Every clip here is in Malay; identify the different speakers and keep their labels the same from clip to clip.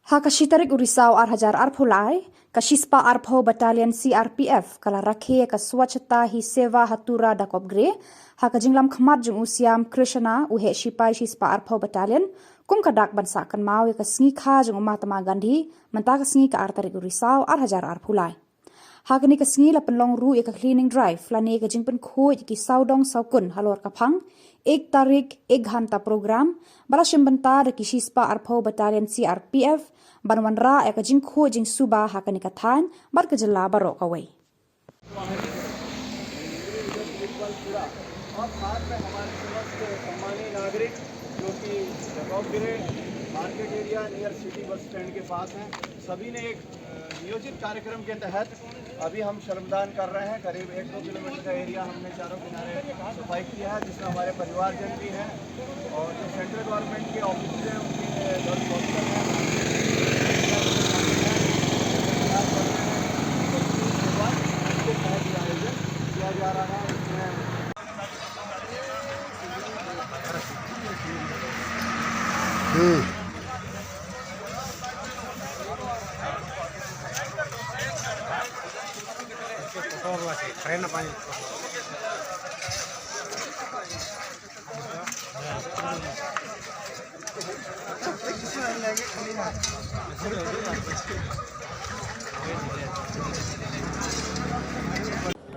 Speaker 1: Hakashitarik urisau arhajar arphulai, kashispa arpho battalion CRPF kala rakhe ka swachhata hi seva hatura dakopgre, hakajinglam khmat jung usiam Krishna uhe shipai shispa arpho battalion, kum kadak bansakan mau ka sngi kha jung Mahatma Gandhi, menta ka sngi ka artarik urisau arhajar arphulai. Hakani ka sngi la penlong ru ka cleaning drive lani ka jingpen khoi ki saudong saukun halor kapang, 1 tarik 1 घंटा program bala shimbanta ki shispa arpho battalion CRPF banwanra ka jing kho jing suba hakani ka than bar ka jalla baro ka wei
Speaker 2: और साथ में हमारे समस्त सम्मानीय नागरिक जो कि जगौगिरे market area near city bus stand के पास हैं, सभी ने एक नियोजित कार्यक्रम के तहत अभी हम श्रमदान कर रहे हैं। करीब 1-2 किलोमीटर का एरिया हमने चारों किनारे सफाई किया है, जिसमें हमारे परिवारजन भी हैं और जो सेंट्रल गवर्नमेंट के ऑफिस हैं उनके गर्ल्स हॉस्टल हैं, आयोजन किया जा रहा है। इसमें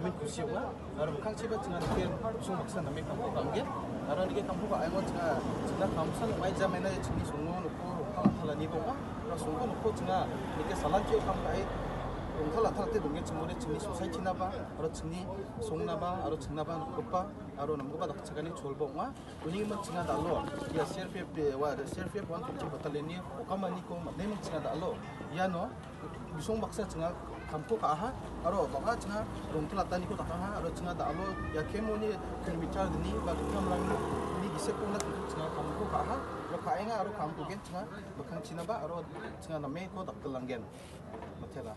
Speaker 3: kami kursi wa aron kang chiba chinga ke sung baksa nami kampu kamge aron ike kampu ka aimo chinga kamsan mai jamena chini sungo no ko kala thala ni bonga ro sungo no ko chinga ike salan ke kam kai thala thala te dongge chimore chini society na ba aro chini songna ba aro chingna ba no pa aro namgo ba dak chagani cholbonga uning ma chinga dalo ya CRPF wa CRPF 150 battalion ni okamani ko madne ma chinga dalo ya no bisong baksa chinga kampu ka ha aro baka chinga rongtla tani ko takaha aro chinga dalo ya kemoni kilometer ni ba kamlang ni gise ko na chinga kampu ka ha ro kainga aro kampu gen chinga bakang china ba aro chinga name ko daktelangen matela